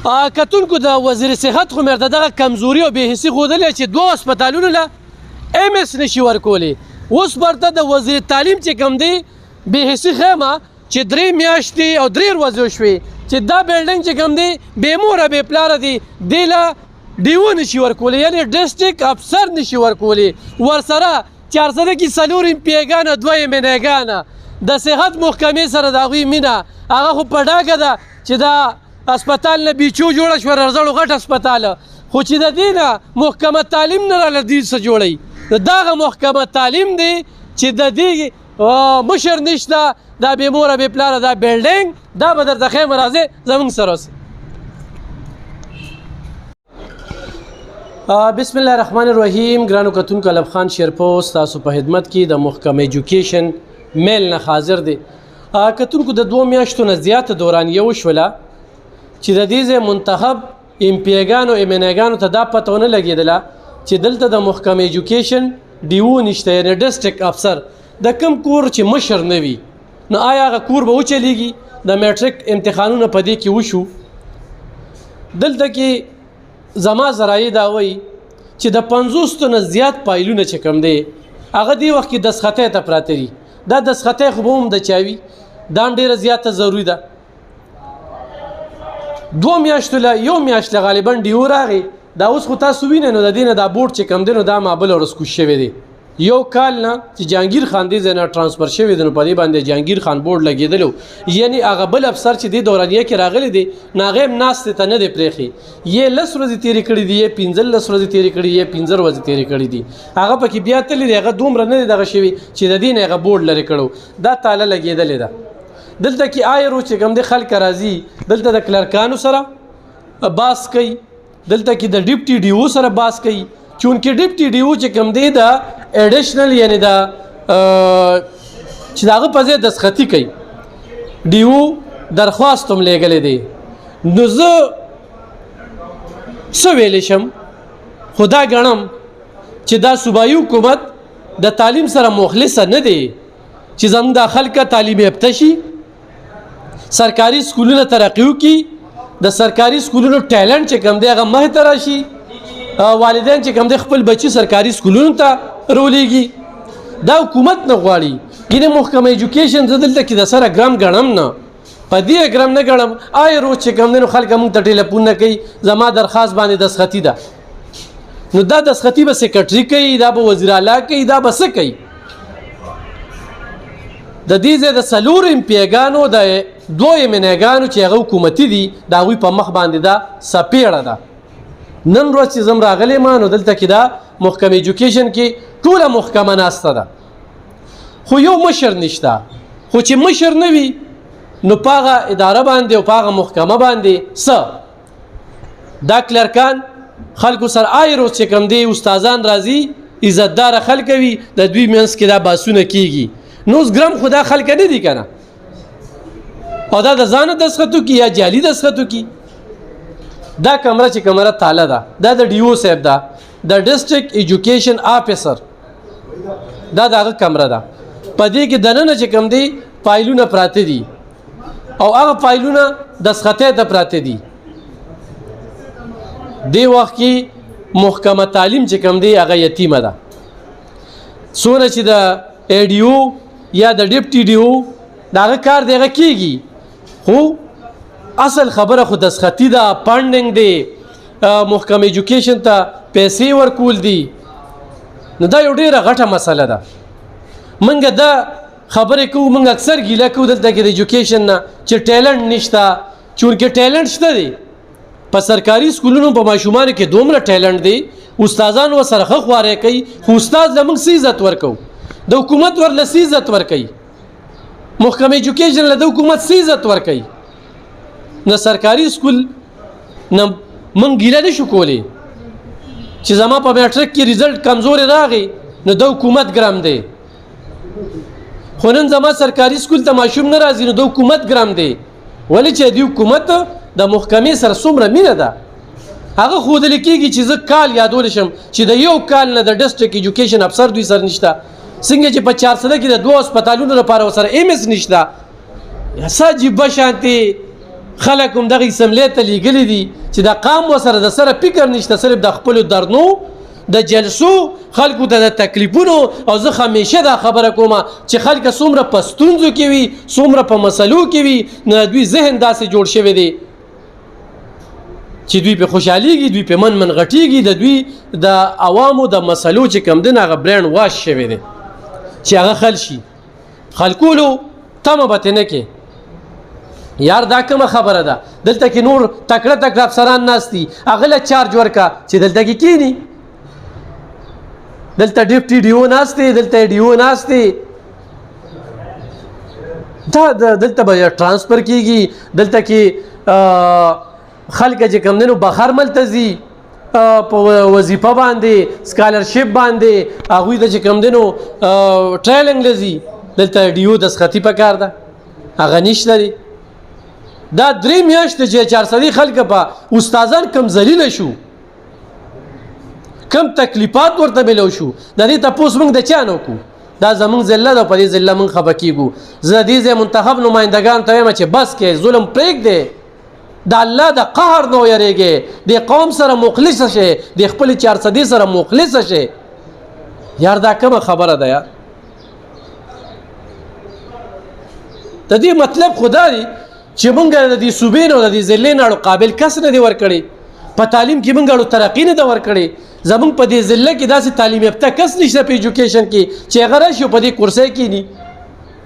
کتونکو د وزیر صحت خو مرته دغه کمزوري او بېحسي ښودلې چې دوه هسپتالونو له ایم اس نشي ورکولی. اوس ورته د وزیر تعلیم چې کوم دی بېحسي ښیمه چې 3 میاشتې او 3 ورځې وشوې چې دا بلډنګ چې کوم دی بې موره بې پلاره دی، دې له ډیو نشي ورکولی، یعنې ډسټرک افسر نشي ورکولی. ورسره 400 کې 4 امپیګانه 2 امینګانه د صحت محکمې سره د هغوی مینه هغه خو په ډاګه ده چې دا هسپتال نه بیچو جوړه شوه، رزړو غټ هسپتال، خو چې د دې نه محکمه تعلیم نه راله دې څه جوړوي. د دغه محکمه تعلیم دی چې د دې مشر نشته، دا بې موره بې پلاره دا بلډنګ دا به درته ښیم راځئ زموږ سره اوسئ. بسم الله الرحمن الرحیم. ګرانو کتونکو علب خان شیرپوست تاسو په خدمت کې د محکمه ایجوکیشن میل نه حاضر دی. کتونکو د 2 میاشتو نه زیاته دورانیه وشوله چې د دې ځای منتخب امپیګانو امینګانو ته دا پته ونه لګېدله چې دلته د محکمه ایجوکیشن ډیو نشته، یعنې ډسټرک افسر د کوم کور چې مشر نه وي نو آیا هغه کور به وچلیږي؟ د میټرک امتحانونه په دې کې وشو. دلته کې زما ذرایع دا وایي چې د 50 نه زیات پایلونه چې کوم دی هغه دې وخت کې دستخطۍ ته پراته دي. دا دستخطۍ خو به هم د چا وي، دا هم ډېره زیاته ضروري ده. 2 میاشتو له 1 میاشت له غالبا ډیو راغی. دا اوس خو تاسو وینئ نو د دې نه دا بورډ چې کوم دی نو دا مابل ورځ کوز شوی دی. 1 کال نه چې جهانګیر خان دې ځای نه ټرانسفر شوی دی نو په دې باندې جهانګیر خان بورډ لګېدلی، یعنې هغه بل افسر چې دې دورانیه کې راغلی دی نو هغه هم ناستې ته نه دی پرېښی. یې 10 ورځې تېرې کړي دي، یې 15 ورځې تېرې کړي، یې 15 ورځې تېرې کړي دي. هغه پکې بیا تللی دی، هغه دومره نه دی دغه شوي چې د دې نه هغه بورډ لرې کړو. دا تاله لګېدلې ده. دلته کې آیرو چې کوم دی خلک راځي دلته د کلرکانو سره باس کوي، دلته کې د ډیپټي ډیو سره باس کوي، چونکې ډیپټي ډیو چې کوم دی د ایډیشنل یعنی د چې د هغه په ځای دستخطي کوي ډیو درخواست هم لیږلی دی. نو زه څه ویلی شم؟ خو دا ګڼم چې دا صوبایي حکومت د تعلیم سره مخلصه نه دی چې زموږ دا خلکه تعلیم یافته شي، سرکاري سکولونه ترقي وکړي، د سرکاري سکولونو ټیلنټ چې کوم دی هغه مخې ته راشي، والدین چې کوم دی خپل بچي سرکاري سکولونو ته رولیږي. دا حکومت نه غواړي. ګینې محکمه ایجوکیشن زه دلته کې د سره ګرم ګڼم نه، په دې ګرم نه ګڼم. روز چې کوم دی نو خلک موږ ته ټیلیفونونه کوي زما درخواست باندې دستخطي ده، نو دا دستخطي به سیکرټري کوي، دا به وزیر اعلی کوي، دا به څه کوي؟ د دې ځای د 4 امپیګانو د 2 امینګانو چې هغه حکومتي دي د هغوی په مخ باندې دا سپېړه ده. نن ورځ چې زم راغلی ما نو دلته کې دا محکمه ایجوکیشن کې ټوله محکمه ناسته ده، خو یو مشر نشته. خو چې مشر نه وي نو په هغه اداره باندې او په هغه محکمه باندې څه دا کلرکان خلکو سره روز چې کوم دی استادان راځي عزتداره خلک وي، د دوی منځ کې دا باسونه کیږي. نو اوس ګرم خو دا خلک نه دي که نه، او دا د ځانه دستخطو کی یا جعلي دستخطو کی. دا کمره چې کمره تاله ده دا د ډیو صاحب ده، د ډسټرک ایجوکیشن آفیسر، دا دغه کمره ده. په دې کې دننه چې کوم دی فایلونه پراته دي او هغه فایلونه دستخطۍ ته پراته دي. دې وخت کې محکمه تعلیم چې کوم دی هغه یتیمه ده. څونه چې د ایډیو یا د ډیپټي ډیو دغه کار دغه کیږي، خو اصل خبره خو دستخطي ده، فنډینګ دی، محکمه ایجوکیشن ته پیسې ورکول دي. نو دا یو ډېره غټه مسله ده. موږ دا خبرې کوو، موږ اکثر ګیله کوو دلته کې د ایجوکیشن نه چې ټیلنټ نشته، چونکې ټیلنټ شته دی. په سرکاري سکولونو په ماشومانو کې دومره ټیلنټ دی، استادان ورسره ښه خوارۍ کوي، خو استاد له موږ څه عزت ورکوو؟ د حکومت ورله څه عزت ورکوي؟ محکمه ایجوکیشن له د حکومت څه عزت ورکوي؟ نه سرکاري سکول نه موږ ګیله نشو کولی چې زما په میټرک کې رزلټ کمزورې راغی نو د حکومت ګرم دی، خو نن زما سرکاري سکول ته ماشوم نه راځي نو د حکومت ګرم دی. ولې چې د حکومت د محکمې سره څومره مینه ده هغه ښودلی کېږي چې زه کال یادولی شم چې د 1 کال نه د ډسټرک ایجوکیشن افسر دوی سره نشته، څنګه چې په 400 کې د 2 هسپتالونو لپاره ورسره ایم اس نشته. څه عجیبه شانتې خلک هم دغه اسمبلی ته لیږلي دي چې د قام وسره د سره فکر نشته، صرف د خپلو دردنو د جلسو خلکو ته د تکلیفونو. او زه همیشه دا خبره کوم چې خلک څومره په ستونزو کې وي، څومره په مسلو کې وي، نو دوی ذهن داسې جوړ شوی دی چې دوی په خوشحاليږي، دوی په من غټيږي، د دوی د عوامو د مسلو چې کم دین هغه برین واش شوی دی چې هغه خل شي. خلکولو تمه به نه کې یار دا کومه خبره ده، دلته کې نور تکړه افسران ناستي، هغه له چارج ورکا چې دلته کې کینی، دلته ډیپټي ډیو ناستي، دلته ډیو ناستي، دا دلته به ترانسفر کیږي، دلته کې خلک چې کم دینو بخار ملتزي په وظیفه باندې سکالرشپ باندې هغوی د چې کم دینو ټریلنګ لذي، دلته ډیو د سختی په کار ده هغه نشته دی. دا 3 میاشتې چې 400 خلک په استادان کم ذلیل شو، کم تکلیفات ورته ملو شو، د دې تاسو موږ د چا نه کو، دا زمونږ ذله ده، په دې ذله موږ خپه کیږو. زه دې منتخب نمائندگان ته وایم چې بس کې ظلم پرېږدئ، د الله د قهر نو یریږي، د قوم سره مخلص شي، د خپل 400 سره مخلص شي. یار دا کومه خبره ده یار؟ د دې مطلب خدا دی چې مونږ د دې صوبې نو د دې ضلع نه قابل کس نه دی ورکړي، په تعلیم کې مونږ ترقی نه دی ورکړي. زمونږ په دې ضلع کې داسې تعلیم یافته کس نشته په ایجوکیشن کې چې هغه راشي په دې کرسۍ کې ني.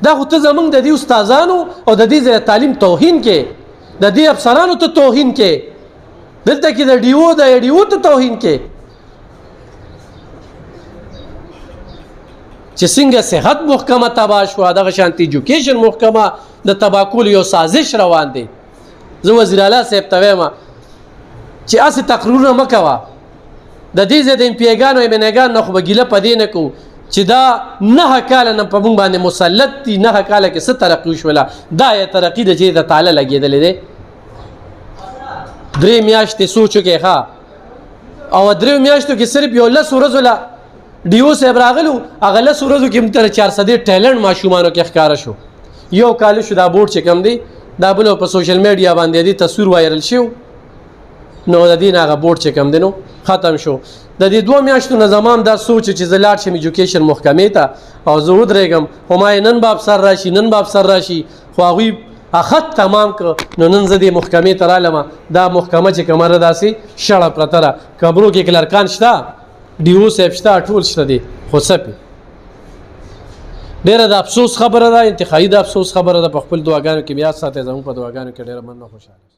دا خو ته زمونږ د دې استادانو او د دې تعلیم توهین کې، د دې افسرانو ته توهین کې، دلته کې د ډیو ته توهین کې چې څنګه صحت محکمه تباه شو، دغه شانتي ایجوکیشن محکمه د تباکول یو سازش روان دی. زه وزیر اعلی صاحب ته وایم چې اسې تقریرونه مه کوه، د دې ځای د امپیګانو ایمنګان نه خو به ګیله په دې نه کوو چې دا 9 کاله نه په موږ باندې مسلط دي، 9 کاله کې څه ترقي وشوله، دا یې ترقي د چې د تعالی لګېدلې دی. 3 میاشتې سوچ وکړئ ښه، او 3 میاشتو کې صرف یو 10 ورځو له ډیو صاحب راغلو، هغه 10 ورځو کې موږ ته 400 ټیلنټ ماشومانو کې ښکاره شو. یو کال شو دا بورډ چې کم دی دا بل په سوشل میډیا باندې دی تصویر وایرل شو، نو د دې هغه بورډ چې کم دی نو ختم شو. د دې 2 میاشتو نه زمام دا سوچ چې زه لاړ شم ایجوکیشن محکمې ته او زه ودرېږم، همای نن به افسر راشي، نن به افسر راشي، خو هغوی اخت تمام که. نو نن زه دې محکمې ته رالم، دا محکمه چې کمره داسې شړه پرته ده، قبرو کې کلرکان شته، ډیو صاحب شته، ټول شته دي، خو څه ډیره د افسوس خبره ده، انتخابي د افسوس خبره ده. په خپل دعاګانو کې بیا ساتي، زموږ په دعاګانو کې ډیره مننه، خوشاله.